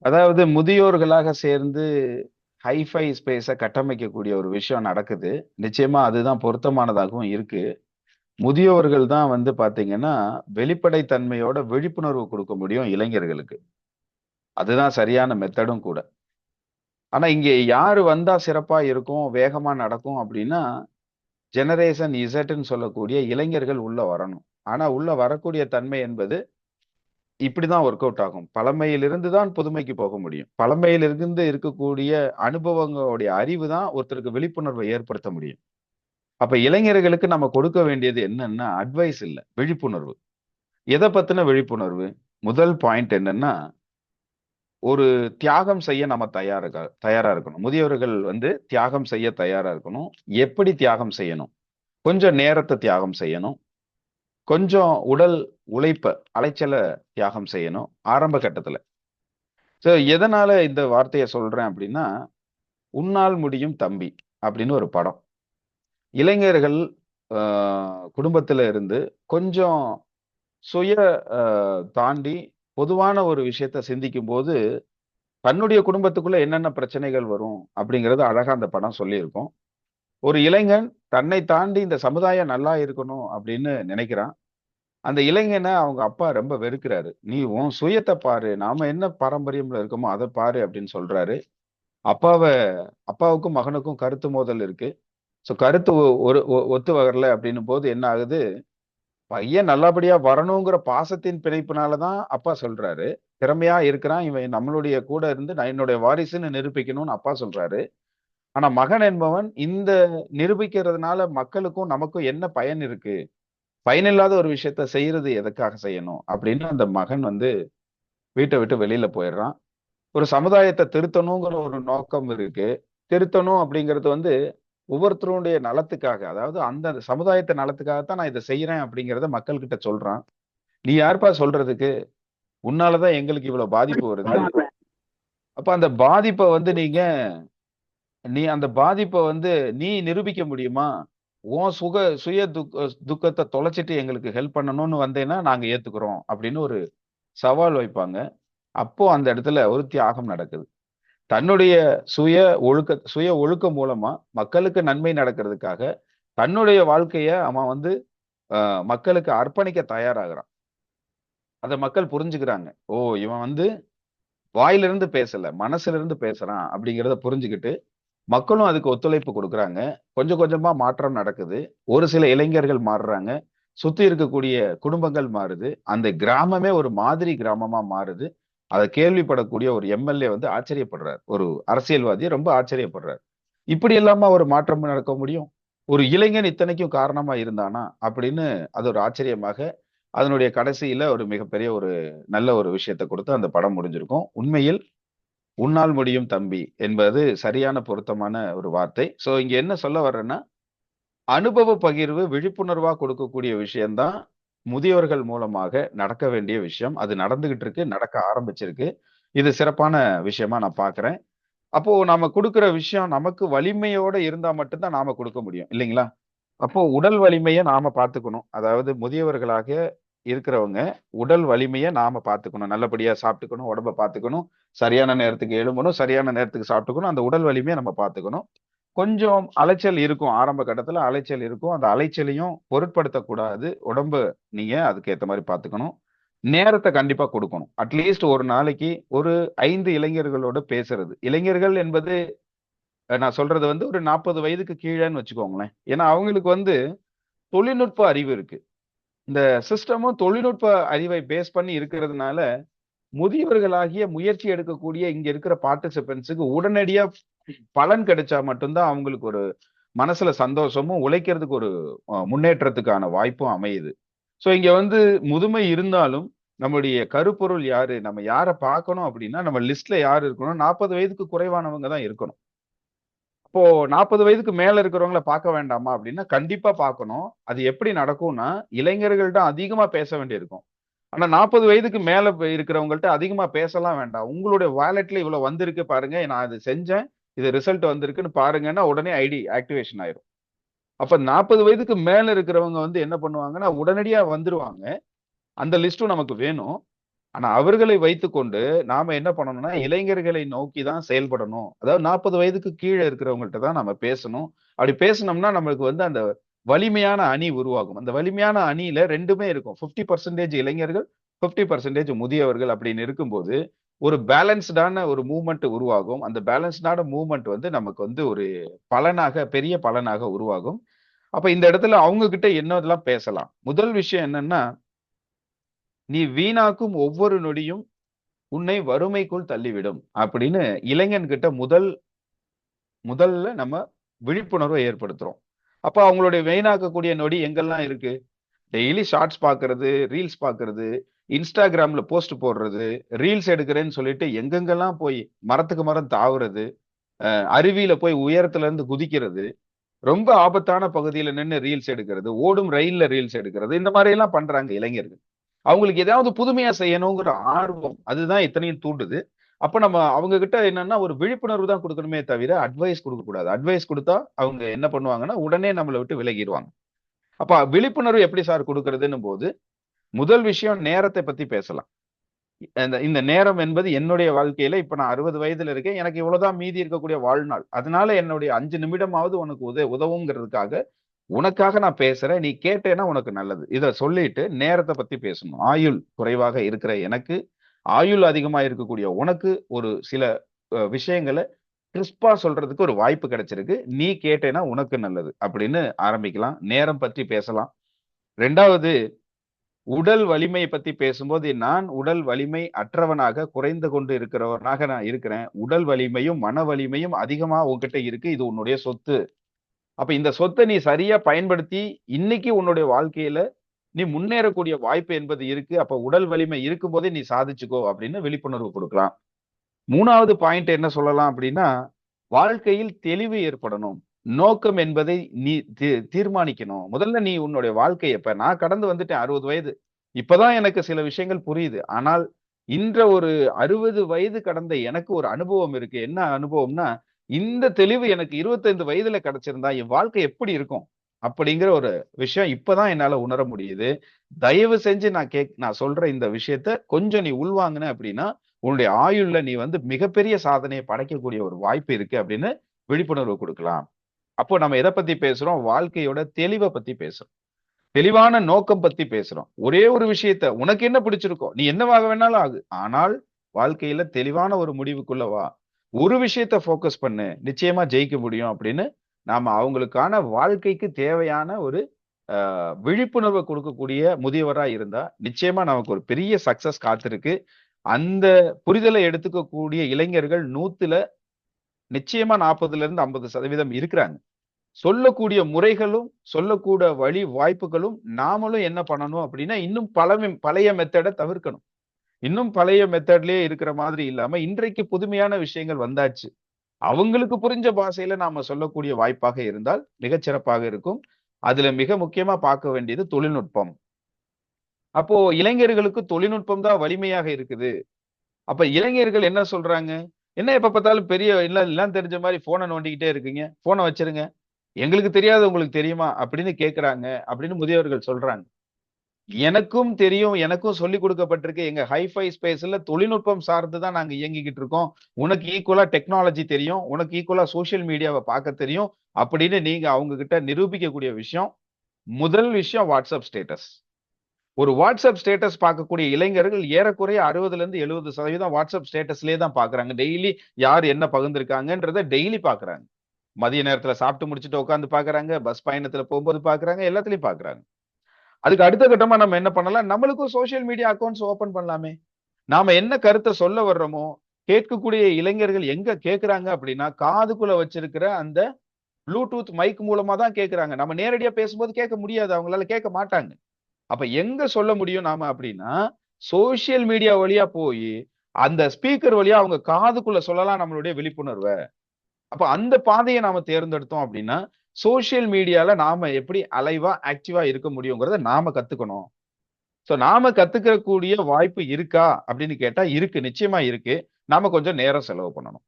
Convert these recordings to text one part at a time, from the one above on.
அதாவது முதியோர்களாக சேர்ந்து ஹைஃபை ஸ்பேஸ கட்டமைக்கக்கூடிய ஒரு விஷயம் நடக்குது. நிச்சயமா அதுதான் பொருத்தமானதாகவும் இருக்கு. முதியோர்கள் தான் வந்து பாத்தீங்கன்னா, வெளிப்படை தன்மையோட விழிப்புணர்வு குடுக்க முடியும் இளைஞர்களுக்கு. அதுதான் சரியான மெத்தடும் கூட. ஆனா இங்க யாரு வந்தா சிறப்பா இருக்கும், வேகமா நடக்கும் அப்படின்னா, ஜெனரேஷன் இசட்ன்னு சொல்லக்கூடிய இளைஞர்கள் உள்ள வரணும். ஆனா உள்ள வரக்கூடிய தன்மை என்பது இப்படிதான் ஒர்க் அவுட் ஆகும். பழமையிலிருந்து தான் புதுமைக்கு போக முடியும். பழமையிலிருந்து இருக்கக்கூடிய அனுபவங்களுடைய அறிவு தான் ஒருத்தருக்கு விழிப்புணர்வை ஏற்படுத்த முடியும். அப்ப இளைஞர்களுக்கு நம்ம கொடுக்க வேண்டியது என்னன்னா, அட்வைஸ் இல்ல, விழிப்புணர்வு. எத பத்தின விழிப்புணர்வு? முதல் பாயிண்ட் என்னன்னா, ஒரு தியாகம் செய்ய நம்ம தயாரா இருக்கணும். முதியவர்கள் வந்து தியாகம் செய்ய தயாரா இருக்கணும். எப்படி தியாகம் செய்யணும்? கொஞ்சம் நேரத்த தியாகம் செய்யணும். கொஞ்சம் உடல் உழைப்ப, அலைச்சல தியாகம் செய்யணும். ஆரம்ப கட்டத்துல. எதனால இந்த வார்த்தைய சொல்றேன் அப்படின்னா, "உன்னால் முடியும் தம்பி" அப்படின்னு ஒரு படம். இளைஞர்கள் அ குடும்பத்தில இருந்து கொஞ்சம் சுய அ தாண்டி பொதுவான ஒரு விஷயத்த சிந்திக்கும்போது, தன்னுடைய குடும்பத்துக்குள்ள என்னென்ன பிரச்சனைகள் வரும் அப்படிங்கிறது அழகா அந்த படம் சொல்லியிருக்கும். ஒரு இளைஞன் தன்னை தாண்டி இந்த சமுதாயம் நல்லா இருக்கணும் அப்படின்னு நினைக்கிறான். அந்த இளைஞன அவங்க அப்பா ரொம்ப வெறுக்கிறாரு. "நீ உன் சுயத்த பாரு. நாம என்ன பாரம்பரியம்ல இருக்கோமோ அத பாரு" அப்படின்னு சொல்றாரு. அப்பாவ அப்பாவுக்கும் மகனுக்கும் கருத்து மோதல் இருக்கு. கருத்து ஒத்து வரல அப்படின்னும்போது என்ன ஆகுது, பையன் நல்லபடியா வரணுங்கிற பாசத்தின் பிணைப்பினால தான் அப்பா சொல்றாரு. திறமையா இருக்கிறான். இவன் நம்மளுடைய கூட இருந்து நான் என்னுடைய வாரிசுன்னு நிரூபிக்கணும்னு அப்பா சொல்றாரு. ஆனா மகன் என்பவன் இந்த நிரூபிக்கிறதுனால மக்களுக்கும் நமக்கும் என்ன பயன் இருக்கு? பயனில்லாத ஒரு விஷயத்த செய்யறது எதுக்காக செய்யணும்? அப்படின்னு அந்த மகன் வந்து வீட்ட விட்டு வெளியில போயிடுறான். ஒரு சமுதாயத்த திருத்தணுங்கிற ஒரு நோக்கம் இருக்கு. திருத்தணும் அப்படிங்கிறது வந்து ஒவ்வொருத்தருடைய நலத்துக்காக. அதாவது அந்த சமுதாயத்து நலத்துக்காக தான் நான் இத செய்றேன் அப்படிங்கிறத மக்கள்கிட்ட சொல்றான். "நீ யார்ப்பா சொல்றதுக்கு? உன்னால தான் எங்களுக்கு இவ்வளோ பாதிப்பு வருது. அப்ப அந்த பாதிப்ப வந்து நீ அந்த பாதிப்ப வந்து நீ நிரூபிக்க முடியுமா? உன் சுய துக்கத்த தொலைச்சிட்டு எங்களுக்கு ஹெல்ப் பண்ணணும்னு வந்தேன்னா, நாங்க ஏத்துக்கிறோம்." அப்படின்னு ஒரு சவால் வைப்பாங்க. அப்போ அந்த இடத்துல ஒரு தியாகம் நடக்குது. தன்னுடைய சுய ஒழுக்கம் மூலமா மக்களுக்கு நன்மை நடக்கிறதுக்காக, தன்னுடைய வாழ்க்கைய அவன் வந்து மக்களுக்கு அர்ப்பணிக்க தயாராகுறான். அத மக்கள் புரிஞ்சுக்கிறாங்க. ஓ! இவன் வந்து வாயிலிருந்து பேசல, மனசுல இருந்து பேசுறான் அப்படிங்கிறத புரிஞ்சுகிட்டு, மக்களும் அதுக்கு ஒத்துழைப்பு குடுக்குறாங்க. கொஞ்சம் கொஞ்சமா மாற்றம் நடக்குது. ஒரு சில இளைஞர்கள் மாறுறாங்க. சுத்தி இருக்கக்கூடிய குடும்பங்கள் மாறுது. அந்த கிராமமே ஒரு மாதிரி கிராமமா மாறுது. அத கேள்விப்படக்கூடிய ஒரு எம்.எல்.ஏ. வந்து ஆச்சரியப்படுறார். ஒரு அரசியல்வாதி ரொம்ப ஆச்சரியப்படுறார். இப்படி எல்லாமா ஒரு மாற்றம் நடக்க முடியும்? ஒரு இளைஞன் இத்தனைக்கும் காரணமா இருந்தானா? அப்படின்னு அது ஒரு ஆச்சரியமாக, அதனுடைய கடைசியில ஒரு மிகப்பெரிய ஒரு நல்ல ஒரு விஷயத்த குடுத்து அந்த படம் முடிஞ்சிருக்கும். உண்மையில் "உன்னால் முடியும் தம்பி" என்பது சரியான பொருத்தமான ஒரு வார்த்தை. இங்க என்ன சொல்ல வர்றேன்னா, அனுபவ பகிர்வு விழிப்புணர்வா கொடுக்கக்கூடிய விஷயம் தான் முதியவர்கள் மூலமாக நடக்க வேண்டிய விஷயம். அது நடந்துகிட்டு இருக்கு, நடக்க ஆரம்பிச்சிருக்கு. இது சிறப்பான விஷயமா நான் பார்க்கிறேன். அப்போ நாம குடுக்குற விஷயம் நமக்கு வலிமையோட இருந்தா மட்டும் தான் நாம குடுக்க முடியும். இல்லைங்களா? அப்போ உடல் வலிமைய நாம பார்த்துக்கணும். அதாவது முதியவர்களாக இருக்கிறவங்க, உடல் வலிமைய நாம பார்த்துக்கணும். நல்லபடியா சாப்பிட்டுக்கணும், உடம்ப பார்த்துக்கணும், சரியான நேரத்துக்கு எழும்பணும், சரியான நேரத்துக்கு சாப்பிட்டுக்கணும். அந்த உடல் வலிமைய நம்ம பார்த்துக்கணும். கொஞ்சம் அலைச்சல் இருக்கும். ஆரம்ப கட்டத்துல அலைச்சல் இருக்கும். அந்த அலைச்சலையும் பொருட்படுத்தக்கூடாது. உடம்ப நீங்க அதுக்கு ஏத்த மாரி பார்த்துக்கணும். நேரத்த கண்டிப்பா குடுக்கணும். அட்லீஸ்ட் ஒரு நாளைக்கு ஒரு 5 இளைஞர்களோட பேசுறது. இளைஞர்கள் என்பது நான் சொல்றது வந்து ஒரு 40 வயதுக்கு கீழன்னு வச்சுக்கோங்களேன். ஏன்னா அவங்களுக்கு வந்து தொழில்நுட்ப அறிவு இருக்கு. இந்த சிஸ்டமும் தொழில்நுட்ப அறிவை பேஸ் பண்ணி இருக்கிறதுனால, முதியவர்களாகிய முயற்சி எடுக்கக்கூடிய இங்க இருக்கிற பார்ட்டிசிபென்ட்ஸ்க்கு உடனடியா பலன் கிடைச்சா மட்டும் தான் அவங்களுக்கு ஒரு மனசுல சந்தோஷமும், உழைக்கிறதுக்கு ஒரு முன்னேற்றத்துக்கான வாய்ப்பும் அமையுது. இங்க வந்து முதுமை இருந்தாலும், நம்முடைய கருப்பொருள் யாரு? நம்ம யார பார்க்கணும் அப்டின்னா, நம்ம லிஸ்ட்ல யார் இருக்கணும்? 40 வயதுக்கு குறைவானவங்க தான் இருக்கணும். அப்போ 40 வயதுக்கு மேல இருக்கிறவங்கள பார்க்க வேண்டாமா? அப்டின்னா, கண்டிப்பா பார்க்கணும். அது எப்படி நடக்கும்னா, இளைஞர்கள்ட்ட அதிகமா பேச வேண்டியிருக்கும். ஆனா 40 வயதுக்கு மேல இருக்கிறவங்கள்ட்ட அதிகமா பேசலாம் வேண்டாம். உங்களுடைய வாலெட்ல இவ்வளோ வந்திருக்கு பாருங்க. நான் இது செஞ்சேன். இது ரிசல்ட் வந்திருக்குன்னு பாருங்கன்னா, உடனே ஐடி ஆக்டிவேஷன் ஆயிரும். அப்ப 40 வயதுக்கு மேல இருக்கிறவங்க வந்து என்ன பண்ணுவாங்கன்னா, உடனடியா வந்துருவாங்க. அந்த லிஸ்டும் நமக்கு வேணும். ஆனா அவர்களை வைத்துக்கொண்டு நாம என்ன பண்ணணும்னா இளைஞர்களை நோக்கி தான் செயல்படணும். அதாவது 40 வயதுக்கு கீழே இருக்கிறவங்கள்ட்ட தான் நம்ம பேசணும். அப்படி பேசணும்னா நம்மளுக்கு வந்து அந்த வலிமையான அணி உருவாகும். அந்த வலிமையான அணியில 2மே இருக்கும். 50% இளைஞர்கள், 50% முதியவர்கள் அப்படின்னு இருக்கும்போது, ஒரு பேலன்ஸ்டான ஒரு மூவ்மெண்ட் உருவாகும். அந்த பேலன்ஸ்டான மூவ்மெண்ட் வந்து நமக்கு வந்து ஒரு பலனாக, பெரிய பலனாக உருவாகும். அப்ப இந்த இடத்துல அவங்க கிட்ட என்னதெல்லாம் பேசலாம்? முதல் விஷயம் என்னன்னா, "நீ வீணாக்கும் ஒவ்வொரு நொடியும் உன்னை வறுமைக்குள் தள்ளிவிடும்." அப்படின்னு இளைஞன் கிட்ட முதல்ல நம்ம விழிப்புணர்வை ஏற்படுத்துறோம். அப்ப அவங்களுடைய வீணாக்கக்கூடிய நொடி எங்கெல்லாம் இருக்கு? டெய்லி ஷார்ட்ஸ் பார்க்கறது, ரீல்ஸ் பார்க்கறது, Instagramல போஸ்ட் போடுறது, ரீல்ஸ் எடுக்கிறேன்னு சொல்லிட்டு எங்கெங்கெல்லாம் போய் மரத்துக்கு மரம் தாவுறது, அருவியில போய் உயரத்துல இருந்து குதிக்கிறது, ரொம்ப ஆபத்தான பகுதியில நின்னு ரீல்ஸ் எடுக்கிறது, ஓடும் ரயில்ல ரீல்ஸ் எடுக்கிறது, இந்த மாரி எல்லாம் பண்றாங்க இளைஞர்கள். அவங்களுக்கு ஏதாவது புதுமையா செய்யணுங்கிற ஆர்வம், அதுதான் இத்தனையும் தூண்டுது. அப்ப நம்ம அவங்க கிட்ட என்னன்னா ஒரு விழிப்புணர்வு தான் குடுக்கணுமே தவிர, அட்வைஸ் குடுக்கக் கூடாது. அட்வைஸ் குடுத்தா அவங்க என்ன பண்ணுவாங்கன்னா, உடனே நம்மள விட்டு விலகிருவாங்க. அப்ப விழிப்புணர்வு எப்படி சார் குடுக்கிறதுன்னும் போது, முதல் விஷயம் நேரத்தை பத்தி பேசலாம். இந்த இந்த நேரம் என்பது என்னுடைய வாழ்க்கையில இப்ப நான் 60 வயதுல இருக்கேன். எனக்கு இவ்வளவுதான் மீதி இருக்கக்கூடிய வாழ்நாள். அதனால என்னுடைய 5 நிமிடமாவது உனக்கு உதவுங்கிறதுக்காக, உனக்காக நான் பேசுறேன். நீ கேட்டேன்னா உனக்கு நல்லது. இத சொல்லிட்டு நேரத்த பத்தி பேசணும். ஆயுள் குறைவாக இருக்கிற எனக்கு, ஆயுள் அதிகமா இருக்கக்கூடிய உனக்கு ஒரு சில விஷயங்கள கிறிஸ்பா சொல்றதுக்கு ஒரு வாய்ப்பு கிடைச்சிருக்கு. நீ கேட்டேன்னா உனக்கு நல்லது. அப்படின்னு ஆரம்பிக்கலாம். நேரம் பற்றி பேசலாம். 2வது உடல் வலிமை பத்தி பேசும்போது, நான் உடல் வலிமை அற்றவனாக குறைந்து கொண்டு இருக்கிறவனாக நான் இருக்கிறேன். உடல் வலிமையும், மன வலிமையும் அதிகமா உன்கிட்ட இருக்கு. இது உன்னுடைய சொத்து. அப்ப இந்த சொத்த நீ சரியா பயன்படுத்தி, இன்னைக்கு உன்னுடைய வாழ்க்கையில நீ முன்னேறக்கூடிய வாய்ப்பு என்பது இருக்கு. அப்ப உடல் வலிமை இருக்கும்போதே நீ சாதிச்சுக்கோ அப்படின்னு விழிப்புணர்வு குடுக்கலாம். 3வது பாயிண்ட் என்ன சொல்லலாம் அப்படின்னா, வாழ்க்கையில் தெளிவு ஏற்படணும். நோக்கம் என்பதை நீ தீர்மானிக்கணும். முதல்ல நீ உன்னுடைய வாழ்க்கைய இப்ப நான் கடந்து வந்துட்டேன் 60 வயது. இப்பதான் எனக்கு சில விஷயங்கள் புரியுது. ஆனால் ஒரு 60 வயது கடந்த எனக்கு ஒரு அனுபவம் இருக்கு. என்ன அனுபவம்னா, இந்த தெளிவு எனக்கு 25 வயதுல கிடைச்சிருந்தா என் வாழ்க்கை எப்படி இருக்கும்? அப்படிங்கிற ஒரு விஷயம் இப்பதான் என்னால உணர முடியுது. தயவு செஞ்சு நான் சொல்ற இந்த விஷயத்த கொஞ்சம் நீ உள்வாங்குன அப்படின்னா, உன்னுடைய ஆயுள்ல நீ வந்து மிகப்பெரிய சாதனைய படைக்கக்கூடிய ஒரு வாய்ப்பு இருக்கு அப்படின்னு விழிப்புணர்வு குடுக்கலாம். அப்போ நம்ம எத பத்தி பேசுறோம்? வாழ்க்கையோட தெளிவ பத்தி பேசுறோம். தெளிவான நோக்கம் பத்தி பேசுறோம். ஒரே ஒரு விஷயத்த உனக்கு என்ன பிடிச்சிருக்கோ, நீ என்னவாக வேணாலும் ஆகு. ஆனால் வாழ்க்கையில தெளிவான ஒரு முடிவுக்குள்ள வா. ஒரு விஷயத்த ஃபோக்கஸ் பண்ணு. நிச்சயமா ஜெயிக்க முடியும் அப்படின்னு நாம அவங்களுக்கான வாழ்க்கைக்கு தேவையான ஒரு விழிப்புணர்வ குடுக்கக்கூடிய முதியவரா இருந்தா, நிச்சயமா நமக்கு ஒரு பெரிய சக்சஸ் காத்திருக்கு. அந்த புரிதலை எடுத்துக்கக்கூடிய இளைஞர்கள் 100ல நிச்சயமா 40லிருந்து 50% இருக்கிறாங்க. சொல்லக்கூடிய முறைகளும், சொல்லக்கூட வழி வாய்ப்புகளும் நாமளும் என்ன பண்ணணும் அப்படின்னா, இன்னும் பழைய மெத்தட தவிர்க்கணும். இன்னும் பழைய மெத்தட்லயே இருக்கிற மாதிரி இல்லாம, இன்றைக்கு புதுமையான விஷயங்கள் வந்தாச்சு. அவங்களுக்கு புரிஞ்ச பாஷையில நாம சொல்லக்கூடிய வாய்ப்பாக இருந்தால் மிகச் சிறப்பாக இருக்கும். அதுல மிக முக்கியமா பார்க்க வேண்டியது தொழில்நுட்பம். அப்போ இளைஞர்களுக்கு தொழில்நுட்பம் தான் வலிமையாக இருக்குது. அப்ப இளைஞர்கள் என்ன சொல்றாங்க? "என்ன எப்ப பார்த்தாலும் பெரிய எல்லாம் தெரிஞ்ச மாரி ஃபோன நோண்டிக்கிட்டே இருக்கீங்க. ஃபோன வச்சிருங்க. எங்களுக்கு தெரியாதது உங்களுக்கு தெரியுமா?" அப்படின்னு கேட்கறாங்க. அப்படின்னு முதியவர்கள் சொல்றாங்க. எனக்கும் தெரியும். எனக்கும் சொல்லிக் குடுக்கப்பட்டிருக்கு. எங்க ஹைஃபை ஸ்பேஸ்ல தொழில்நுட்பம் சார்ந்து தான் நாங்க இயங்கிக்கிட்டு இருக்கோம். உனக்கு ஈக்குவலா டெக்னாலஜி தெரியும். உனக்கு ஈக்குவலா சோசியல் மீடியாவ பார்க்க தெரியும். அப்படின்னு நீங்க அவங்க கிட்ட நிரூபிக்கக்கூடிய விஷயம், முதல் விஷயம் வாட்ஸ்அப் ஸ்டேட்டஸ். ஒரு வாட்ஸ்அப் ஸ்டேட்டஸ் பார்க்கக்கூடிய இளைஞர்கள் ஏறக்குறைய 60லிருந்து 70% வாட்ஸ்அப் ஸ்டேட்டஸ்லயே தான் பார்க்குறாங்க. டெய்லி யார் என்ன பகிர்ந்திருக்காங்கன்றத டெய்லி பார்க்குறாங்க. மதிய நேரத்துல சாப்பிட்டு முடிச்சுட்டு உட்கார்ந்து பார்க்குறாங்க. பஸ் பயணத்துல போம்போது பார்க்குறாங்க. எல்லாத்துலயும் பார்க்குறாங்க. அதுக்கு அடுத்த கட்டமா நம்ம என்ன பண்ணலாம்? நம்மளுக்கும் சோசியல் மீடியா அக்கவுண்ட்ஸ் ஓப்பன் பண்ணலாமே! நாம என்ன கருத்த சொல்ல வர்றோமோ, கேட்கக்கூடிய இளைஞர்கள் எங்க கேட்கறாங்க அப்படின்னா, காதுக்குள்ள வச்சிருக்கிற அந்த ப்ளூடூத் மைக் மூலமா தான் கேட்கறாங்க. நம்ம நேரடியா பேசும்போது கேட்க முடியாது. அவங்களால கேட்க மாட்டாங்க. அப்ப எங்க சொல்ல முடியும் நாம அப்படின்னா, சோசியல் மீடியா வழியா போயி, அந்த ஸ்பீக்கர் வழியா அவங்க காதுக்குள்ள சொல்லலாம் நம்மளுடைய விழிப்புணர்வ. அப்ப அந்த பாதைய நாம தேர்ந்தெடுத்தோம் அப்படின்னா, சோசியல் மீடியால நாம எப்படி அலைவா, ஆக்டிவா இருக்க முடியுங்கிறத நாம கத்துக்கணும். நாம கத்துக்கக்கூடிய வாய்ப்பு இருக்கா? அப்படின்னு கேட்டா இருக்கு. நிச்சயமா இருக்கு. நாம கொஞ்சம் நேரம் செலவு பண்ணணும்.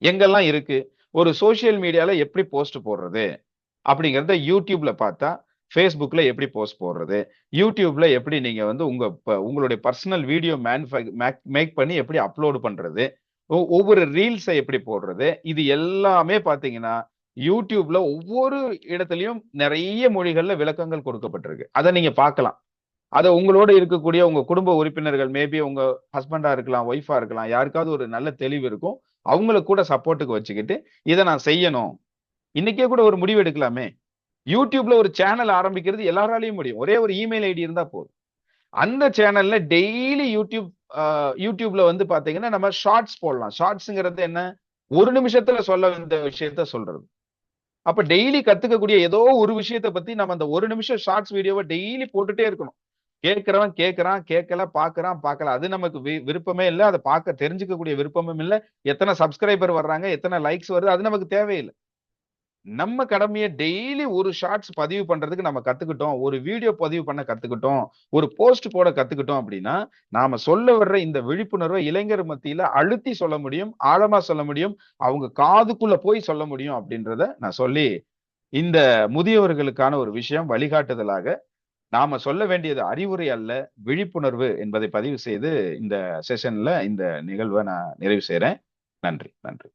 எங்கெல்லாம் இருக்கு? ஒரு சோசியல் மீடியால எப்படி போஸ்ட் போடுறது? அப்படிங்கிறத YouTubeல பார்த்தா, ஃபேஸ்புக்ல எப்படி போஸ்ட் போடுறது, யூடியூப்ல எப்படி நீங்க வந்து உங்களுடைய பர்சனல் வீடியோ மேக் பண்ணி எப்படி அப்லோட் பண்றது, ஒவ்வொரு ரீல்ஸை எப்படி போடுறது, இது எல்லாமே பார்த்தீங்கன்னா, யூடியூப்ல ஒவ்வொரு இடத்திலயும் நெறைய மொழிகள்ல விளக்கங்கள் கொடுக்கப்பட்டிருக்கு. அத நீங்க பார்க்கலாம். அத உங்களோட இருக்கக்கூடிய உங்க குடும்ப உறுப்பினர்கள், மேபி உங்க ஹஸ்பண்டா இருக்கலாம், ஒய்ஃபா இருக்கலாம். யாருக்காவது ஒரு நல்ல தெளிவு இருக்கும். அவங்கள கூட சப்போர்ட்க்கு வச்சுக்கிட்டு, இத நான் செய்யணும். இன்னைக்கே கூட ஒரு முடிவு எடுக்கலாமே. யூடியூப்ல ஒரு சேனல் ஆரம்பிக்கிறது எல்லாராலயும் முடியும். ஒரே ஒரு இமெயில் ஐடி இருந்தா போதும். அந்த சேனல்ல டெய்லி யூடியூப்ல வந்து பாத்தீங்கன்னா, நம்ம ஷார்ட்ஸ் போடலாம். ஷார்ட்ஸ்ங்கிறது என்ன? 1 நிமிஷத்துல சொல்ல வேண்டிய விஷயத்த சொல்றது. அப்ப டெய்லி கத்துக்கக்கூடிய ஏதோ ஒரு விஷயத்த பத்தி நம்ம அந்த 1 நிமிஷம் ஷார்ட்ஸ் வீடியோவ டெய்லி போட்டுட்டே இருக்கணும். கேட்கிறவன் கேட்கிறான், கேட்கல, பார்க்கிறான், பார்க்கல. அது நமக்கு விருப்பமே இல்ல. அத பார்க்க தெரிஞ்சுக்கக்கூடிய விருப்பமும் இல்ல. எத்தன சப்ஸ்கிரைபர் வர்றாங்க, எத்தன லைக்ஸ் வருது, அது நமக்கு தேவையில்ல. நம்ம கடமைய டெய்லி ஒரு ஷார்ட்ஸ் பதிவு பண்றதுக்கு நம்ம கத்துக்கிட்டோம். ஒரு வீடியோ பதிவு பண்ண கத்துக்கிட்டோம். ஒரு போஸ்ட் போட கத்துக்கிட்டோம் அப்படின்னா, நாம சொல்ல வர்ற இந்த விழிப்புணர்வ இளைஞர் மத்தியில அழுத்தி சொல்ல முடியும். ஆழமா சொல்ல முடியும். அவங்க காதுக்குள்ள போய் சொல்ல முடியும் அப்படின்றத நான் சொல்லி, இந்த முதியவர்களுக்கான ஒரு விஷயம் வழிகாட்டுதலாக, நாம சொல்ல வேண்டியது அறிவுரை அல்ல, விழிப்புணர்வு என்பதை பதிவு செய்து, இந்த செஷன்ல இந்த நிகழ்வ நான் நிறைவு செய்றேன். நன்றி, நன்றி.